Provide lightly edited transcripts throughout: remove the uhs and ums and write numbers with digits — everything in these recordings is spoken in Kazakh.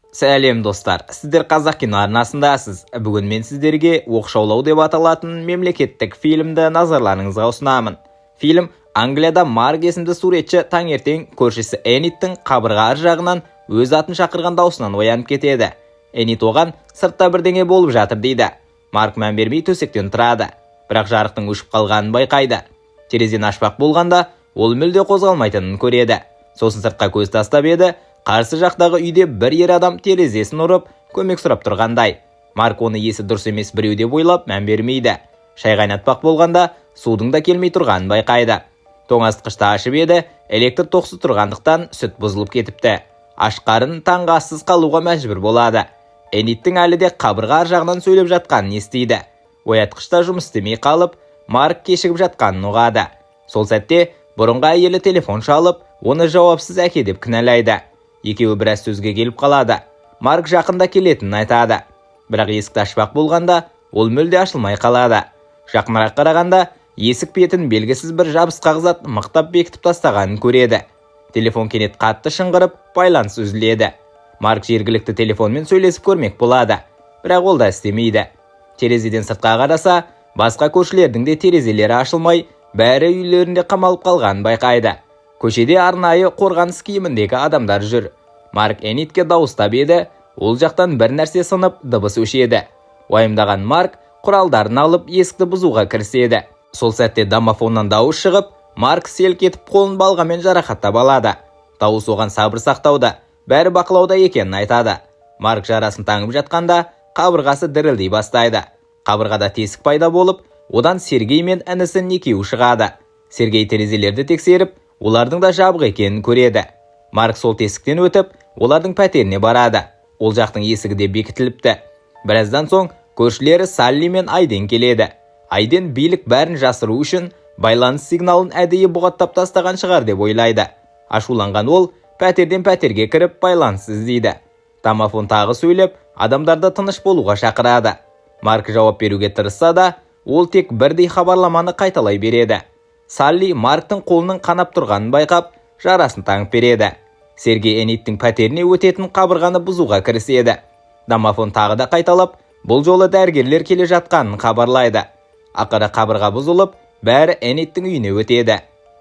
Сәлем достар, сіздер қазақ кино арнасындасыз. Бүгін мен сіздерге оқшаулау деп аталатын мемлекеттік фильмді назарларыңызға ұсынамын. Фильм Англияда Марк есімді суретші таңертең көршісі Эниттің қабырға ар жағынан өз атын шақырған даусынан оянып кетеді. Энит оған сыртта бірдеңе болып жатыр дейді. Марк мән бермей төсектен тұрады, бірақ жарықтың өшіп қалғанын байқайды. Терезені ашпақ болғанда ол мүлде қозғалмайтынын көреді. Сосын сыртқа көз тастап еді, қарсы жақтағы үйде бір ер адам терезесін ұрып, көмек сұрап тұрғандай. Марк оны есі дұрыс емес біреу деп ойлап мән бермейді. Шай қайнатпақ болғанда судың да келмей тұрғанын байқайды. Тоңазытқышты ашып еді, электр тоқсы тұрғандықтан сүт бұзылып кетіпті. Аш қарын таңғы ассыз қалуға мәжбүр болады. Эниттің әлі де қабырға ар жағынан сөйлеп жатқанын естиді. Оятқышта жұмыс істемей қалып, Марк кешігіп жатқанын ұғады. Сол сәтте бұрынғы әйелі телефон шалып, оны жауапсыз әке деп кінәлайды. Екеуі біраз сөзге келіп қалады. Марк жақында келетінін айтады. Бірақ есікті ашпақ болғанда, ол мүлде ашылмай қалады. Жақынырақ қарағанда, есік бетін белгісіз бір жабысқақ зат мықтап бекітіп тастағанын көреді. Телефон кенет қатты шыңғырып, байланыс үзіледі. Марк жергілікті телефонмен сөйлесіп көрмек болады, бірақ ол да істемейді. Терезеден сыртқа қараса, басқа көршілердің де терезелері ашылмай, бәрі үйлерінде қамалып қалғанын байқайды. Көшеде арнайы қорғаныс киіміндегі адамдар жүр. Марк Энитке дауыстап еді, ол жақтан бір нәрсе сынып, дыбыс өшеді. Уайымдаған Марк құралдарын алып есікті бұзуға кіріседі. Сол сәтте домофоннан дауыс шығып, Марк селк етіп қолын балғамен жарақаттап алады. Дауыс оған сабыр сақтауда, бәрі бақылауда екенін айтады. Марк жарасын таңып жатқанда, қабырғасы дірілдей бастайды. Қабырғада тесік пайда болып, одан Сергей мен інісі екеуі шығады. Сергей терезелерді тексеріп, олардың да жабық екенін көреді. Марк сол тесіктен өтіп, олардың пәтеріне барады. Ол жақтың есігі де бекітіліпті. Біраздан соң көршілері Салли мен Айден келеді. Айден билік бәрін жасыру үшін байланыс сигналын әдейі бұғаттап тастаған шығар деп ойлайды. Ашуланған ол пәтерден пәтерге кіріп байланыс іздейді. Домофон тағы сөйлеп, адамдарды тыныш болуға шақырады. Марк жауап беруге тырысса да, ол тек бірдей хабарламаны қайталай береді. Салли Марктың қолының қанап тұрғанын байқап, жарасын таңып береді. Сергей Эниттің пәтеріне өтетін қабырғаны бұзуға кіріседі. Домофон тағы да қайталап, бұл жолы дәрігерлер келе жатқанын хабарлайды. Ақыры қабырға бұзылып, бәрі Эниттің үйіне өтеді.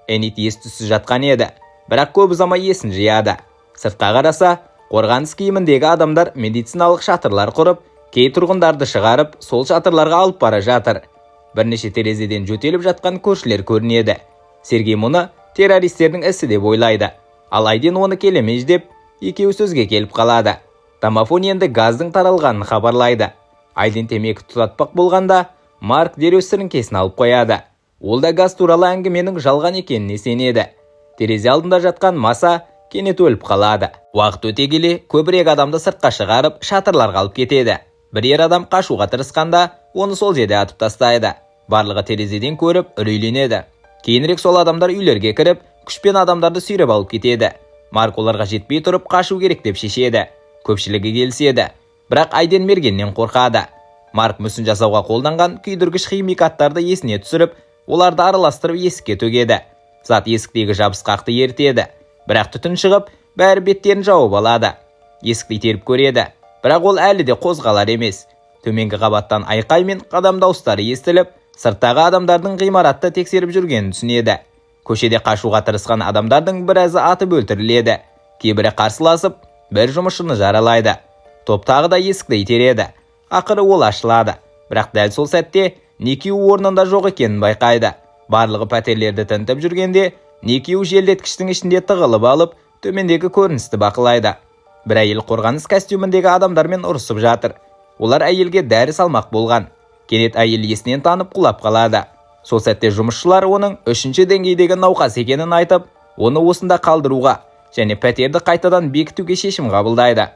Энит ес-түссіз жатқан еді, бірақ көп ұзамай есін жияды. Сыртқа қараса, қорғаныс киіміндегі адамдар медициналық шатырлар құрып, кей тұрғындарды шығарып, сол шатырларға алып бара жатыр. Бірнеше терезеден жөтеліп жатқан көршілер көрінеді. Сергей мұны террористердің ісі деп ойлайды. Ал Айден оны келемей деп, екеуі сөзге келіп қалады. Домофон енді газдың таралғанын хабарлайды. Айден темекі тұтатпақ болғанда, Марк дереу сіріңкесін алып қояды. Ол да газ туралы әңгіменің жалған екеніне сенеді. Терезе алдында жатқан Маса кенет өліп қалады. Уақыт өте келе, көбірек адамды сыртқа шығарып, шатырларға алып кетеді. Бір ер адам қашуға тырысқанда, оны сол жерде атып тастайды. Барлығы терезеден көріп, үрейленеді. Кейінірек сол адамдар үйлерге кіріп, күшпен адамдарды сүйреп алып кетеді. Марк оларға жетпей тұрып қашу керек деп шешеді. Көпшілігі келіседі, бірақ Айден мергеннен қорқады. Марк мүсін жасауға қолданған күйдіргіш химикаттарды есіне түсіріп, оларды араластырып есікке төгеді. Зат есіктегі жабысқақты ертеді, бірақ түтін шығып, бәрі беттерін жауып алады. Есікті итеріп көреді, бірақ ол әлі де қозғалар емес. Төменгі қабаттан айқай мен қадам дауыстары естіліп, сырттағы адамдардың ғимаратты тексеріп жүргенін түсінеді. Көшеде қашуға тырысқан адамдардың біразы атып өлтіріледі. Кейбірі қарсыласып, бір жұмысшыны жаралайды. Топ тағы да есікті итереді. Ақыры ол ашылады, бірақ дәл сол сәтте Некеу орнында жоқ екенін байқайды. Барлығы пәтерлерді тінтіп жүргенде, Некеу желдеткіштің ішінде тығылып алып, төмендегі көріністі бақылайды. Бір әйел қорғаныс костюміндегі адамдармен ұрысып жатыр. Олар әйелге дәрі салмақ болған. Кенет әйел есінен танып құлап қалады. Сол сәтте жұмысшылар оның 3-ші деңгейдегі науқас екенін айтып, оны осында қалдыруға және пәтерді қайтадан бекітуге шешім қабылдайды.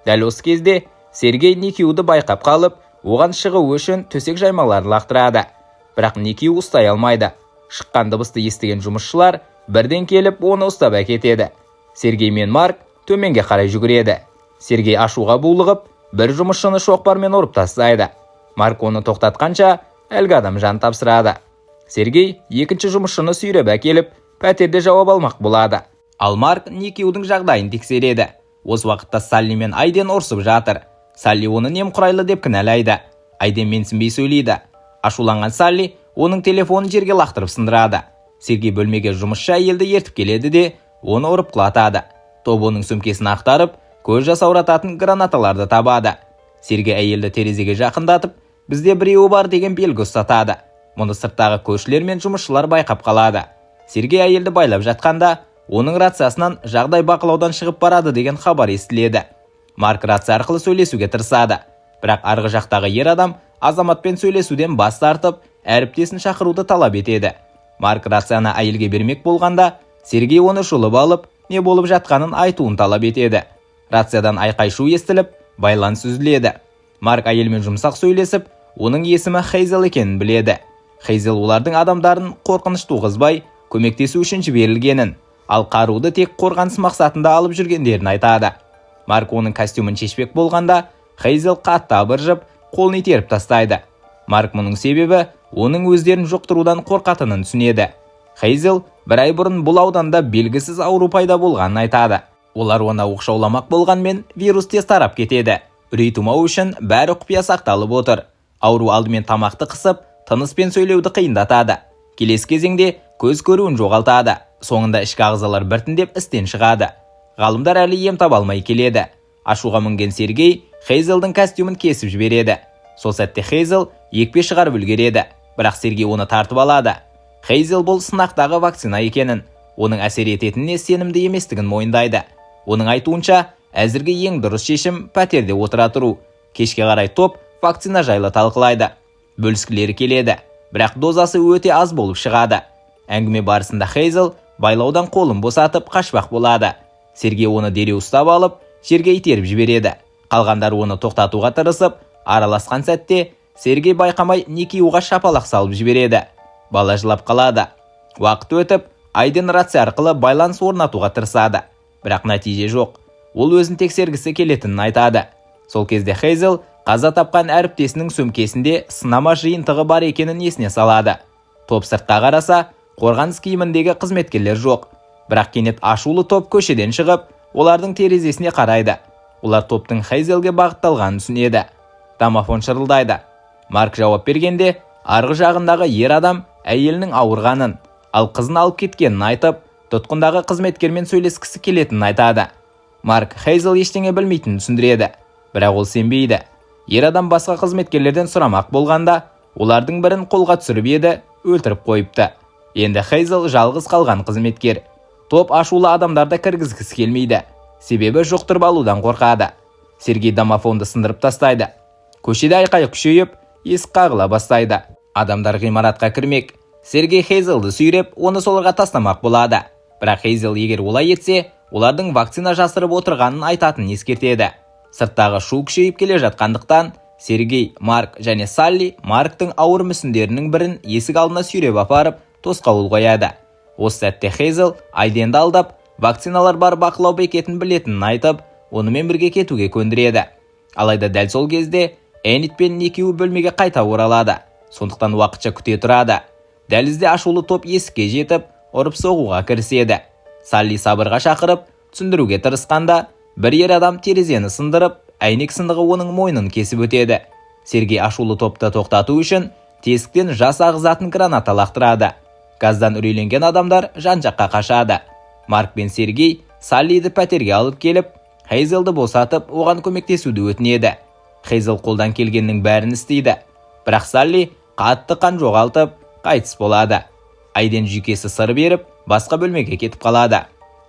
Дәл осы кезде Сергей Некеуді байқап қалып, оған шығу үшін төсек жаймаларын лақтырады. Бірақ Некеу ұстай алмайды. Шыққан дыбысты естіген жұмысшылар бірден келіп, оны ұстап әкетеді. Сергей мен Марк төменге қарай жүгіреді. Сергей ашуға булығып, бір жұмысшыны шоқпармен ұрып тастайды. Марк оны тоқтатқанша, әлгі адам жан тапсырады. Сергей екінші жұмысшыны сүйреп әкеліп, пәтерде жауап алмақ болады. Ал Марк Некеудің жағдайын тексереді. Осы уақытта Салли мен Айден ұрсып жатыр. Салли оны немқұрайлы деп кінәлайды. Айден менсінбей сөйлейді. Ашуланған Салли оның телефонын жерге лақтырып сындырады. Сергей бөлмеге жұмысшы әйелді ертіп келеді де оны ұрып құлатады. Топ оның сөмкесін ақтарып, көз жасаурататын гранаталарды табады. Сергей әйелді терезеге жақындатып, бізде біреуі бар деген белгі ұстатады. Мұны сырттағы көршілер мен жұмысшылар байқап қалады. Сергей әйелді байлап жатқанда, оның рациясынан жағдай бақылаудан шығып барады деген хабар естіледі. Марк рация арқылы сөйлесуге тырысады. Бірақ арғы жақтағы ер адам азаматпен сөйлесуден бас тартып, әріптесін шақыруды талап етеді. Марк рацияны әйелге бермек болғанда, Сергей оны жұлып алып, не болып жатқанын айтуын талап етеді. Рациядан айқай-шу естіліп, байланыс үзіледі. Марк әйелмен жұмсақ сөйлесіп, оның есімі Хейзел екенін біледі. Хейзел олардың адамдарын қорқыныш туғызбай, көмектесу үшін жіберілгенін, ал қаруды тек қорғаныс мақсатында алып жүргендерін айтады. Марк оның костюмін шешпек болғанда, Хейзел қатты абыржып, қолын итеріп тастайды. Марк мұның себебі оның өздерін жұқтырудан қорқатынын түсінеді. Хейзел бір ай бұрын бұл ауданда белгісіз ауру пайда болғанын айтады. Олар оны оқшауламақ болғанмен вирус тез тарап кетеді. Үрей тумау үшін бәрі құпия сақталып отыр. Ауру алдымен тамақты қысып, тыныспен сөйлеуді қиындатады. Келесі кезеңде көз көруін жоғалтады. Соңында ішкі ағзалар біртіндеп істен шығады. Ғалымдар әлі ем таба алмай келеді. Ашуға мінген Сергей Хейзелдің костюмін кесіп жібереді. Сол сәтте Хейзел екпе шығарып үлгереді, бірақ Сергей оны тартып алады. Хейзел бұл сынақтағы вакцина екенін, оның әсер ететініне сенімді еместігін мойындайды. Оның айтуынша, әзірге ең дұрыс шешім пәтерде отыра тұру. Кешке қарай топ вакцина жайлы талқылайды. Бөліскілері келеді, бірақ дозасы өте аз болып шығады. Әңгіме барысында Хейзел байлаудан қолын босатып қашпақ болады. Сергей оны дереу ұстап алып, жерге итеріп жібереді. Қалғандар оны тоқтатуға тырысып, араласқан сәтте Сергей байқамай Никиуға шапалақ салып жібереді. Бала жылап қалады. Уақыт өтіп, Айден рация арқылы байланыс орнатуға тырысады. Бірақ нәтиже жоқ. Ол өзін тексергісі келетінін айтады. Сол кезде Хейзел қаза тапқан әріптесінің сөмкесінде сынама жиынтығы бар екенін есіне салады. Топ сыртқа қараса, қорғаныс киіміндегі қызметкерлер жоқ. Бірақ кенет ашулы топ көшеден шығып, олардың терезесіне қарайды. Олар топтың Хейзелге бағытталғанын түсінеді. Домофон шырылдайды. Марк жауап бергенде, арғы жағындағы ер адам әйелінің ауырғанын, ал қызын алып кеткенін айтып, тұтқындағы қызметкермен сөйлескісі келетінін айтады. Марк Хейзел ештеңе білмейтінін түсіндіреді, бірақ ол сенбейді. Ер адам басқа қызметкерлерден сұрамақ болғанда, олардың бірін қолға түсіріп еді, өлтіріп қойыпты. Енді Хейзел жалғыз қалған қызметкер. Топ ашулы адамдарды кіргізгісі келмейді, себебі жұқтырып алудан қорқады. Сергей домофонды сындырып тастайды. Көшеде айқай күшейіп, есік қағыла бастайды. Адамдар ғимаратқа кірмек. Сергей Хейзелді сүйреп, оны соларға тастамақ болады. Бірақ Хейзел егер олай етсе, олардың вакцина жасырып отырғанын айтатын ескертеді. Сырттағы шу күшейіп келе жатқандықтан, Сергей, Марк және Салли Марктың ауыр мүсіндерінің бірін есік алдына сүйреп апарып, тосқауыл қояды. Осы сәтте Хейзел Айденді алдап, вакциналар бар бақылау бекетін білетінін айтып, онымен бірге кетуге көндіреді. Алайда дәл сол кезде Энит пен Никиу бөлмеге қайта оралады. Сондықтан уақытша күте тұрады. Дәлізде ашулы топ есікке жетіп, ұрып соғуға кіріседі. Салли сабырға шақырып, түсіндіруге тырысқанда, бір ер адам терезені сындырып, әйнек сындығы оның мойнын кесіп өтеді. Сергей ашулы топты тоқтату үшін тесіктен жас ағызатын граната лақтырады. Газдан үрейленген адамдар жан-жаққа қашады. Марк пен Сергей Саллиді пәтерге алып келіп, Хейзелді босатып, оған көмектесуді өтінеді. Хейзел қолдан келгеннің бәрін істейді. Бірақ Салли қатты қан жоғалтып, қайтыс болады. Айден жүйкесі сыр беріп, басқа бөлмеге кетіп қалады.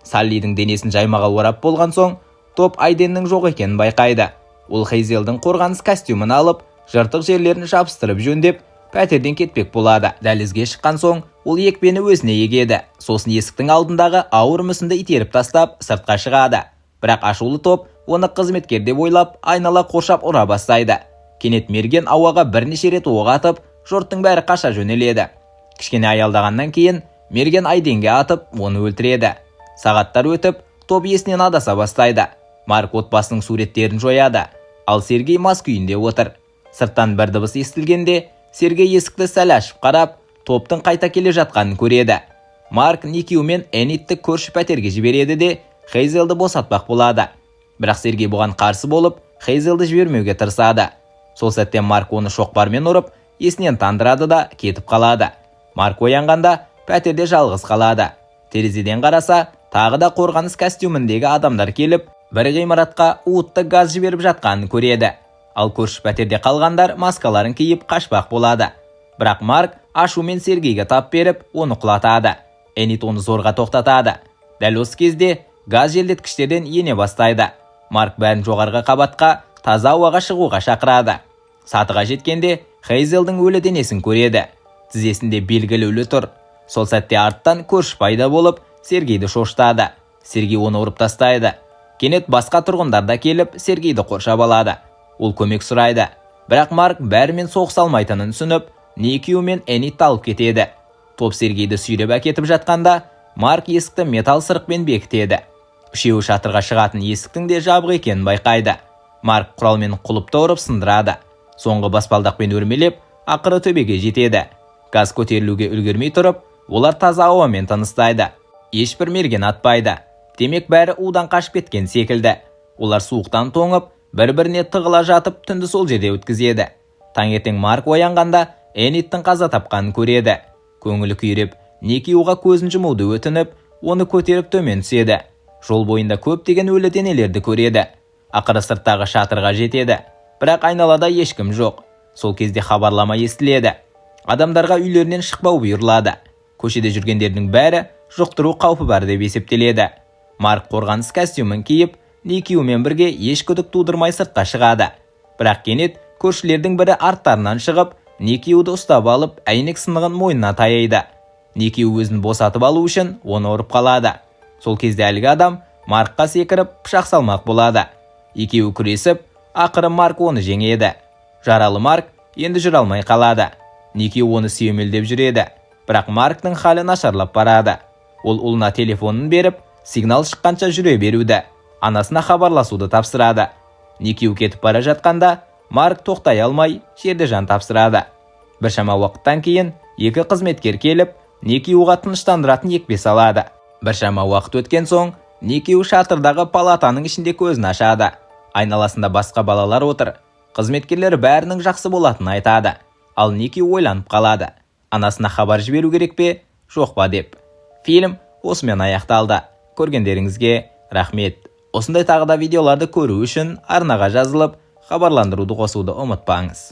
Саллидің денесін жаймаға орап болған соң, топ Айденнің жоқ екенін байқайды. Ол Хейзелдің қорғаныс костюмын алып, жыртық жерлерін жабыстырып жөндеп, пәтерден кетпек болады. Дәлізге шыққан соң, ол екпені өзіне егеді. Сосын есіктің алдындағы ауыр мүсінді итеріп тастап, сыртқа шығады. Бірақ ашулы топ оны қызметкер деп ойлап, айнала қоршап ұра бастайды. Кенет мерген ауаға бірнеше рет оқ атып, жұрттың бәрі қаша жөнеледі. Кішкене аялдағаннан кейін мерген Айденге атып, оны өлтіреді. Сағаттар өтіп, топ есінен адаса бастайды. Марк отбасының суреттерін жояды, ал Сергей мас күйінде отыр. Сырттан бір дыбыс естілгенде, Сергей есікті сәл ашып қарап, топтың қайта келе жатқанын көреді. Марк Никиу мен Энитті көрші пәтерге жібереді де, Хейзелді босатпақ болады. Бірақ Сергей бұған қарсы болып, Хейзелді жібермеуге тырысады. Сол сәттен Марк оны шоқпармен ұрып, есінен тандырады да кетіп қалады. Марк оянғанда пәтерде жалғыз қалады. Терезеден қараса, тағы да қорғаныс костюміндегі адамдар келіп, бір ғимаратқа уытты газ жіберіп жатқанын көреді. Ал көрші пәтерде қалғандар маскаларын киіп қашпақ болады. Бірақ Марк ашумен Сергейге тап беріп, оны құлатады. Энит оны зорға тоқтатады. Дәл осы кезде газ желдеткіштерден ене бастайды. Марк бәрін жоғарғы қабатқа таза ауаға шығуға шақырады. Сатыға жеткенде Хейзелдің өлі денесін көреді. Тізесінде белгілі өлі тұр. Сол сәтте арттан көрші пайда болып, Сергейді шошытады. Сергей оны ұрып тастайды. Кенет басқа тұрғындар да келіп, Сергейді қоршап алады. Ол көмек сұрайды. Бірақ Марк бәрімен соғыса алмайтынын түсініп, Никиу мен Энитті алып кетеді. Топ Сергейді сүйреп әкетіп жатқанда, Марк есікті металл сырықпен бекітеді. Үшеуі шатырға шығатын есіктің де жабық екенін байқайды. Марк құралмен құлыпты ұрып сындырады. Соңғы баспалдақпен өрмелеп, ақыры төбеге жетеді. Газ көтерілуге үлгермей тұрып, олар таза ауамен тыныстайды. Ешбір мерген атпайды. Демек бәрі удан қашып кеткен секілді. Олар суықтан тоңып, бір-біріне тығыла жатып, түнді сол жерде өткізеді. Таңертең Марк оянғанда Эниттің қаза тапқанын көреді. Көңілі күйреп, Никиуға көзін жұмуды өтініп, оны көтеріп төмен түседі. Жол бойында көптеген өлі денелерді көреді. Ақыры сырттағы шатырға жетеді. Бірақ айналада ешкім жоқ. Сол кезде хабарлама естіледі. Адамдарға үйлерінен шықпау бұйырылады. Көшеде жүргендердің бәрі жұқтыру қаупі бар деп есептеледі. Марк қорғаныс костюмін киіп, Никиумен бірге еш күдік тудырмай сыртқа шығады. Бірақ кенет көршілердің бірі арттарынан шығып, Никиуді ұстап алып, әйнек сынығын мойнына таяйды. Никиу өзін босатып алу үшін оны ұрып қалады. Сол кезде әлгі адам Маркқа секіріп, пышақ салмақ болады. Екеуі күресіп, ақыры Марк оны жеңеді. Жаралы Марк енді жүре алмай қалады. Никиу оны сүйемелдеп жүреді. Бірақ Марктың халі нашарлап барады. Ол ұлына телефонын беріп, сигнал шыққанша жүре беруді. Анасына хабарласуды тапсырады. Никиу кетіп бара жатқанда, Марк тоқтай алмай, жерде жан тапсырады. Біршама уақыттан кейін екі қызметкер келіп, Никиуға тыныштандыратын екпе салады. Біршама уақыт өткен соң, Никиу шатырдағы палатаның ішінде көзін ашады. Айналасында басқа балалар отыр. Қызметкерлер бәрінің жақсы болатынын айтады. Ал Никиу ойланып қалады. Анасына хабар жіберу керек пе, жоқ па деп. Фильм осымен аяқталды. Көргендеріңізге рахмет. Осындай тағы да видеоларды көру үшін арнаға жазылып, хабарландыруды қосуды ұмытпаңыз.